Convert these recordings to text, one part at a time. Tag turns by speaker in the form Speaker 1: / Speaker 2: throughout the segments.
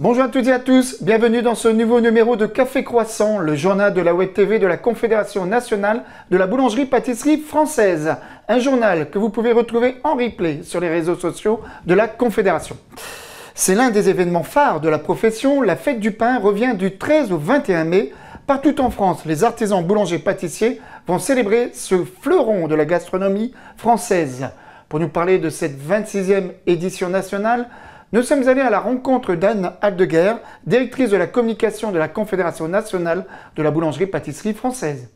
Speaker 1: Bonjour à toutes et à tous, bienvenue dans ce nouveau numéro de Café Croissant, le journal de la Web TV de la Confédération nationale de la boulangerie-pâtisserie française. Un journal que vous pouvez retrouver en replay sur les réseaux sociaux de la Confédération. C'est l'un des événements phares de la profession. La fête du pain revient du 13 au 21 mai. Partout en France, les artisans boulangers-pâtissiers vont célébrer ce fleuron de la gastronomie française. Pour nous parler de cette 26e édition nationale, nous sommes allés à la rencontre d'Anne Aldeguer, directrice de la communication de la Confédération nationale de la boulangerie-pâtisserie française.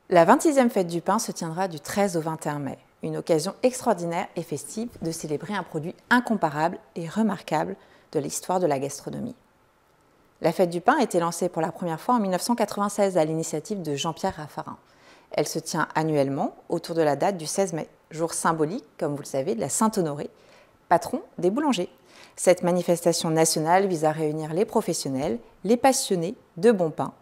Speaker 2: La 26e fête du pain se tiendra du 13 au 21 mai, une occasion extraordinaire et festive de célébrer un produit incomparable et remarquable de l'histoire de la gastronomie. La fête du pain a été lancée pour la première fois en 1996 à l'initiative de Jean-Pierre Raffarin. Elle se tient annuellement autour de la date du 16 mai, jour symbolique, comme vous le savez, de la Saint-Honoré, patron des boulangers. Cette manifestation nationale vise à réunir les professionnels, les passionnés de bon pain,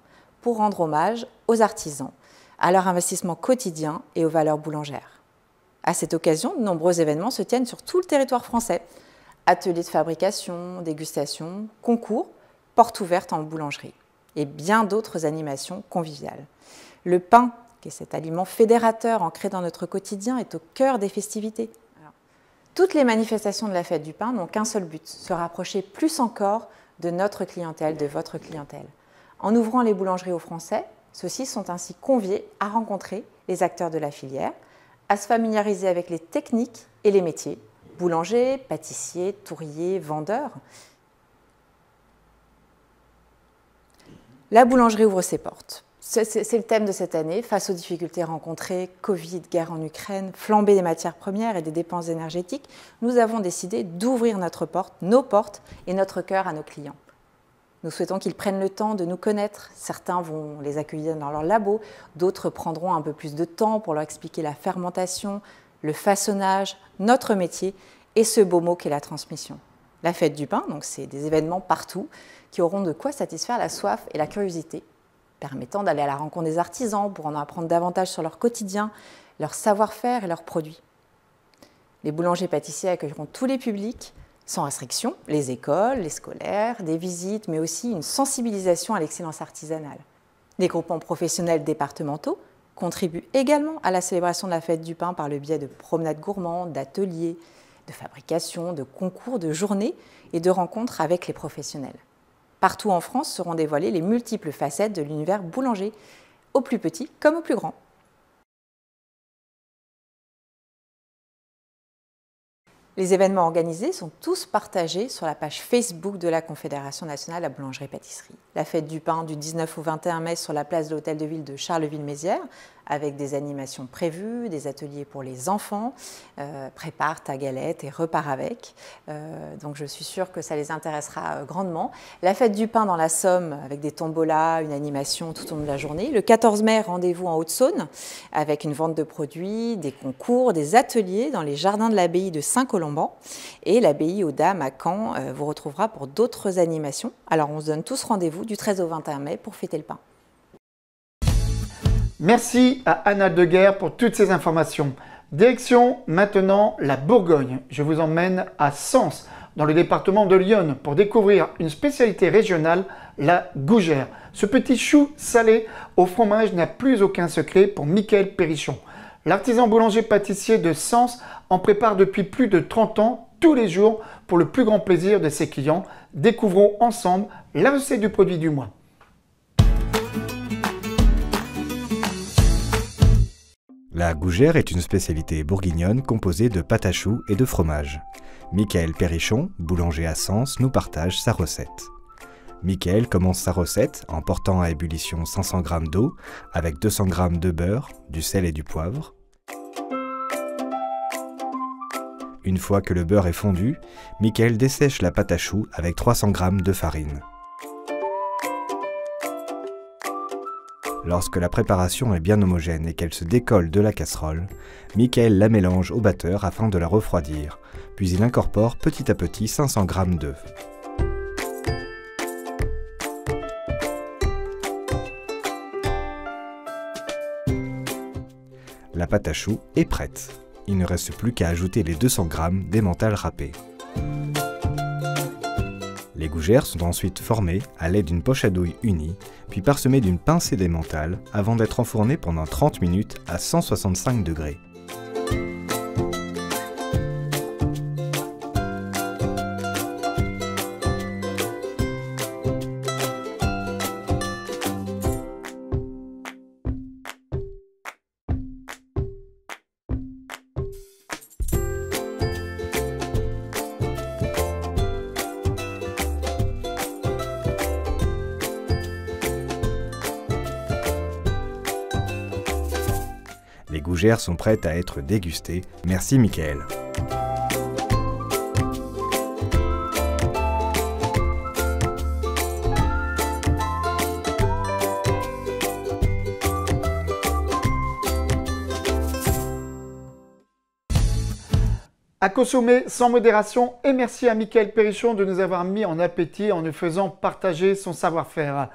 Speaker 2: pour rendre hommage aux artisans, à leur investissement quotidien et aux valeurs boulangères. À cette occasion, de nombreux événements se tiennent sur tout le territoire français. Ateliers de fabrication, dégustations, concours, portes ouvertes en boulangerie et bien d'autres animations conviviales. Le pain, qui est cet aliment fédérateur ancré dans notre quotidien, est au cœur des festivités. Toutes les manifestations de la fête du pain n'ont qu'un seul but, se rapprocher plus encore de notre clientèle, de votre clientèle. En ouvrant les boulangeries aux Français, ceux-ci sont ainsi conviés à rencontrer les acteurs de la filière, à se familiariser avec les techniques et les métiers, boulangers, pâtissiers, touriers, vendeurs. La boulangerie ouvre ses portes. C'est le thème de cette année. Face aux difficultés rencontrées, Covid, guerre en Ukraine, flambée des matières premières et des dépenses énergétiques, nous avons décidé d'ouvrir nos portes et notre cœur à nos clients. Nous souhaitons qu'ils prennent le temps de nous connaître. Certains vont les accueillir dans leur labo, d'autres prendront un peu plus de temps pour leur expliquer la fermentation, le façonnage, notre métier et ce beau mot qu'est la transmission. La fête du pain, donc c'est des événements partout qui auront de quoi satisfaire la soif et la curiosité, permettant d'aller à la rencontre des artisans pour en apprendre davantage sur leur quotidien, leur savoir-faire et leurs produits. Les boulangers-pâtissiers accueilleront tous les publics, sans restriction, les écoles, les scolaires, des visites, mais aussi une sensibilisation à l'excellence artisanale. Les groupements professionnels départementaux contribuent également à la célébration de la fête du pain par le biais de promenades gourmandes, d'ateliers, de fabrication, de concours, de journées et de rencontres avec les professionnels. Partout en France seront dévoilées les multiples facettes de l'univers boulanger, au plus petit comme au plus grand. Les événements organisés sont tous partagés sur la page Facebook de la Confédération nationale de la boulangerie-pâtisserie. La fête du pain du 19 au 21 mai sur la place de l'Hôtel de Ville de Charleville-Mézières, avec des animations prévues, des ateliers pour les enfants, prépare ta galette et repars avec. Donc je suis sûre que ça les intéressera grandement. La fête du pain dans la Somme, avec des tombolas, une animation tout au long de la journée. Le 14 mai, rendez-vous en Haute-Saône, avec une vente de produits, des concours, des ateliers dans les jardins de l'abbaye de Saint-Colomban. Et l'abbaye aux Dames à Caen vous retrouvera pour d'autres animations. Alors on se donne tous rendez-vous du 13 au 21 mai pour fêter le pain.
Speaker 1: Merci à Anne Aldeguer pour toutes ces informations. Direction maintenant la Bourgogne. Je vous emmène à Sens, dans le département de l'Yonne, pour découvrir une spécialité régionale, la gougère. Ce petit chou salé au fromage n'a plus aucun secret pour Michael Perrichon. L'artisan boulanger-pâtissier de Sens en prépare depuis plus de 30 ans, tous les jours, pour le plus grand plaisir de ses clients. Découvrons ensemble la recette du produit du mois.
Speaker 3: La gougère est une spécialité bourguignonne composée de pâte à choux et de fromage. Michael Perrichon, boulanger à Sens, nous partage sa recette. Michael commence sa recette en portant à ébullition 500 g d'eau avec 200 g de beurre, du sel et du poivre. Une fois que le beurre est fondu, Michael dessèche la pâte à choux avec 300 g de farine. Lorsque la préparation est bien homogène et qu'elle se décolle de la casserole, Michael la mélange au batteur afin de la refroidir, puis il incorpore petit à petit 500 g d'œufs. La pâte à choux est prête. Il ne reste plus qu'à ajouter les 200 g d'emmental râpé. Les gougères sont ensuite formées à l'aide d'une poche à douille unie, puis parsemées d'une pincée d'emmental avant d'être enfournées pendant 30 minutes à 165 degrés. Les gougères sont prêtes à être dégustées. Merci Mickaël.
Speaker 1: À consommer sans modération et merci à Mickaël Perrichon de nous avoir mis en appétit en nous faisant partager son savoir-faire.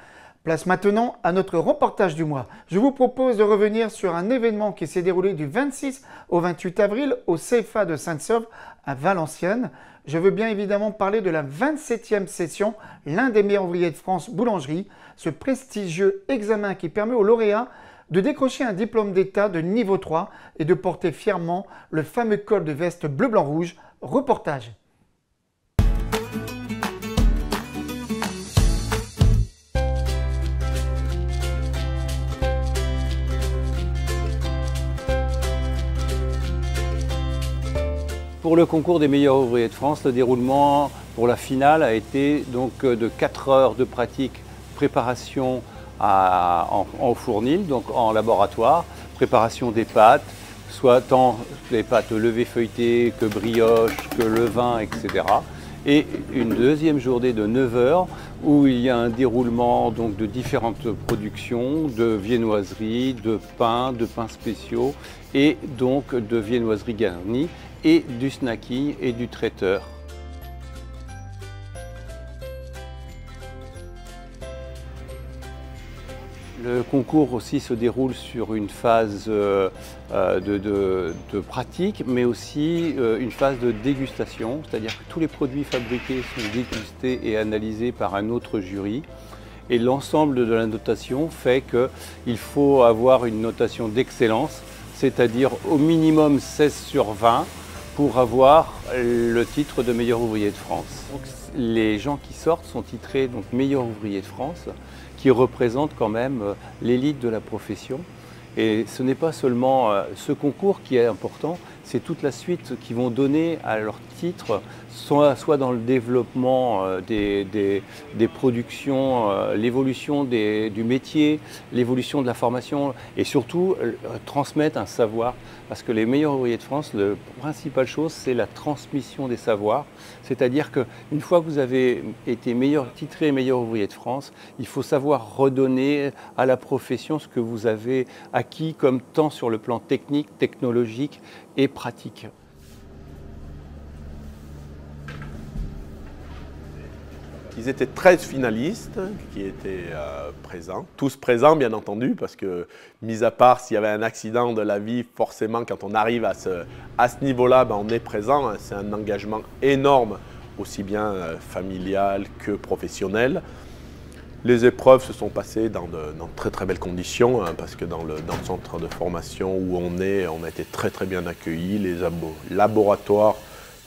Speaker 1: Place maintenant à notre reportage du mois. Je vous propose de revenir sur un événement qui s'est déroulé du 26 au 28 avril au CFA de Sainte-Sauve à Valenciennes. Je veux bien évidemment parler de la 27e session, l'un des meilleurs ouvriers de France boulangerie, ce prestigieux examen qui permet aux lauréats de décrocher un diplôme d'État de niveau 3 et de porter fièrement le fameux col de veste bleu-blanc-rouge. Reportage.
Speaker 4: Pour le concours des meilleurs ouvriers de France, le déroulement pour la finale a été donc de 4 heures de pratique, préparation en fournil, donc en laboratoire, préparation des pâtes, soit tant les pâtes levées feuilletées que brioche, que levain, etc. Et une deuxième journée de 9 heures où il y a un déroulement donc, de différentes productions, de viennoiseries, de pains spéciaux et donc de viennoiseries garnies et du snacking et du traiteur. Le concours aussi se déroule sur une phase de pratique, mais aussi une phase de dégustation, c'est-à-dire que tous les produits fabriqués sont dégustés et analysés par un autre jury. Et l'ensemble de la notation fait qu'il faut avoir une notation d'excellence, c'est-à-dire au minimum 16 sur 20 pour avoir le titre de meilleur ouvrier de France. Donc, les gens qui sortent sont titrés donc, meilleur ouvrier de France, qui représente quand même l'élite de la profession. Et ce n'est pas seulement ce concours qui est important, c'est toute la suite qui vont donner à leur titre, soit dans le développement des productions, l'évolution du métier, l'évolution de la formation et surtout transmettre un savoir. Parce que les meilleurs ouvriers de France, la principale chose, c'est la transmission des savoirs. C'est-à-dire qu'une fois que vous avez été titré meilleur ouvrier de France, il faut savoir redonner à la profession ce que vous avez acquis comme tant sur le plan technique, technologique et pratique.
Speaker 5: Ils étaient 13 finalistes qui étaient présents, tous présents bien entendu, parce que, mis à part s'il y avait un accident de la vie, forcément quand on arrive à ce niveau-là, ben, on est présent. C'est un engagement énorme, aussi bien familial que professionnel. Les épreuves se sont passées dans de très belles conditions, hein, parce que dans le centre de formation où on a été très bien accueillis. Les laboratoires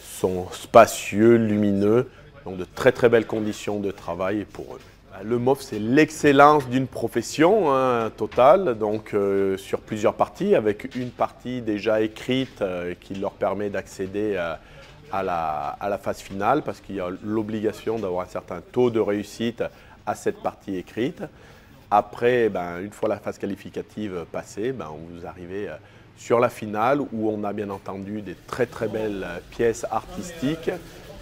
Speaker 5: sont spacieux, lumineux. Donc de très belles conditions de travail pour eux. Le MOF, c'est l'excellence d'une profession totale, donc sur plusieurs parties, avec une partie déjà écrite qui leur permet d'accéder à la phase finale, parce qu'il y a l'obligation d'avoir un certain taux de réussite à cette partie écrite. Après, une fois la phase qualificative passée, vous arrivez sur la finale où on a bien entendu des très belles pièces artistiques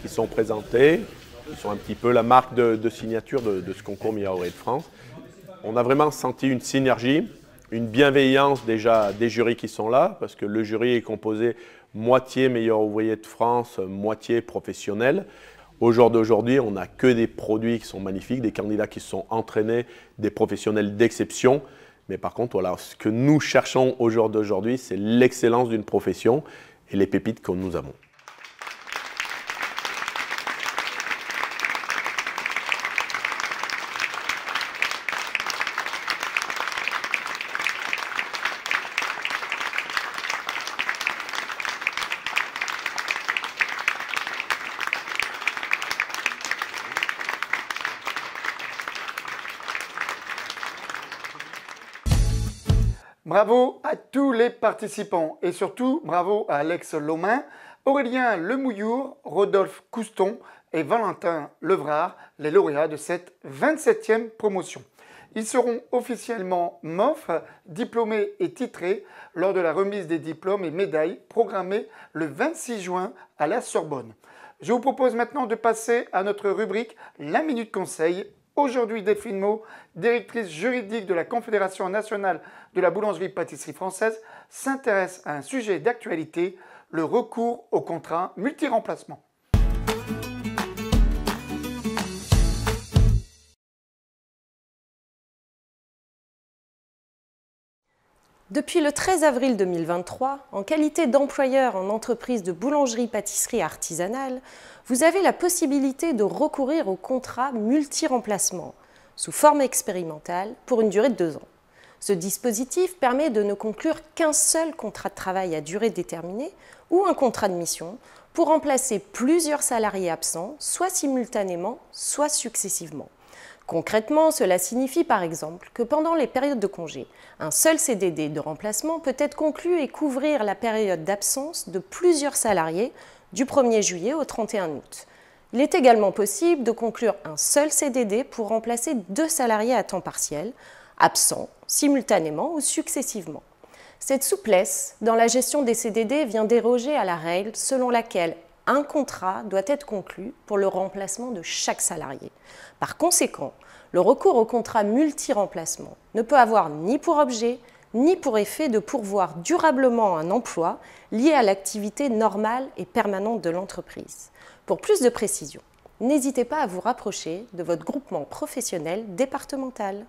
Speaker 5: qui sont présentés, qui sont un petit peu la marque de signature de ce concours meilleur ouvrier de France. On a vraiment senti une synergie, une bienveillance déjà des jurys qui sont là, parce que le jury est composé moitié meilleur ouvrier de France, moitié professionnel. Au jour d'aujourd'hui, on n'a que des produits qui sont magnifiques, des candidats qui se sont entraînés, des professionnels d'exception, Mais par contre, voilà, ce que nous cherchons au jour d'aujourd'hui, c'est l'excellence d'une profession et les pépites que nous avons.
Speaker 1: Bravo à tous les participants et surtout bravo à Alex Lomain, Aurélien Lemouillour, Rodolphe Couston et Valentin Levrard, les lauréats de cette 27e promotion. Ils seront officiellement MOF, diplômés et titrés lors de la remise des diplômes et médailles programmée le 26 juin à la Sorbonne. Je vous propose maintenant de passer à notre rubrique La Minute Conseil. Aujourd'hui, Delphine Meaux, directrice juridique de la Confédération nationale de la boulangerie-pâtisserie française, s'intéresse à un sujet d'actualité, le recours au contrat multi-remplacement.
Speaker 6: Depuis le 13 avril 2023, en qualité d'employeur en entreprise de boulangerie-pâtisserie artisanale, vous avez la possibilité de recourir au contrat multi-remplacement, sous forme expérimentale, pour une durée de 2 ans. Ce dispositif permet de ne conclure qu'un seul contrat de travail à durée déterminée ou un contrat de mission pour remplacer plusieurs salariés absents, soit simultanément, soit successivement. Concrètement, cela signifie par exemple que pendant les périodes de congé, un seul CDD de remplacement peut être conclu et couvrir la période d'absence de plusieurs salariés du 1er juillet au 31 août. Il est également possible de conclure un seul CDD pour remplacer 2 salariés à temps partiel, absents simultanément ou successivement. Cette souplesse dans la gestion des CDD vient déroger à la règle selon laquelle un contrat doit être conclu pour le remplacement de chaque salarié. Par conséquent, le recours au contrat multi-remplacement ne peut avoir ni pour objet, ni pour effet de pourvoir durablement un emploi lié à l'activité normale et permanente de l'entreprise. Pour plus de précision, n'hésitez pas à vous rapprocher de votre groupement professionnel départemental.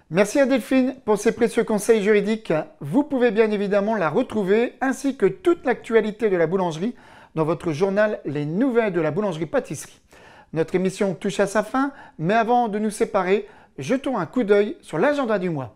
Speaker 1: Merci à Delphine pour ces précieux conseils juridiques. Vous pouvez bien évidemment la retrouver ainsi que toute l'actualité de la boulangerie dans votre journal Les Nouvelles de la boulangerie-pâtisserie. Notre émission touche à sa fin, mais avant de nous séparer, jetons un coup d'œil sur l'agenda du mois.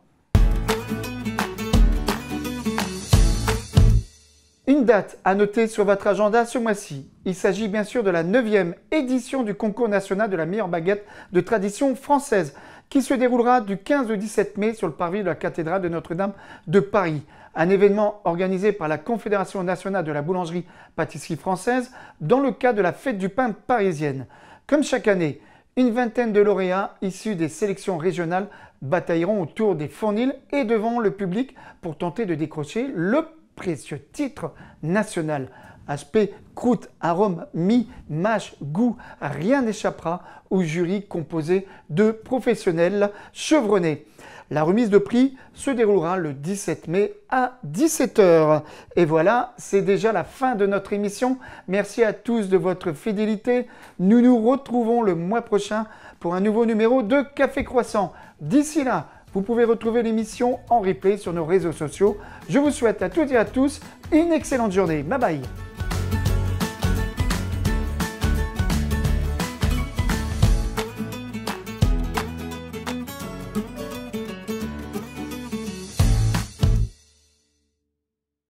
Speaker 1: Une date à noter sur votre agenda ce mois-ci. Il s'agit bien sûr de la 9e édition du concours national de la meilleure baguette de tradition française qui se déroulera du 15 au 17 mai sur le parvis de la cathédrale de Notre-Dame de Paris. Un événement organisé par la Confédération nationale de la boulangerie-pâtisserie française dans le cadre de la fête du pain parisienne. Comme chaque année, une vingtaine de lauréats issus des sélections régionales batailleront autour des fournils et devant le public pour tenter de décrocher le précieux titre national. Aspect, croûte, arôme, mie, mâche, goût, rien n'échappera au jury composé de professionnels chevronnés. La remise de prix se déroulera le 17 mai à 17 h. Et voilà, c'est déjà la fin de notre émission. Merci à tous de votre fidélité. Nous nous retrouvons le mois prochain pour un nouveau numéro de Café Croissant. D'ici là, vous pouvez retrouver l'émission en replay sur nos réseaux sociaux. Je vous souhaite à toutes et à tous une excellente journée. Bye bye.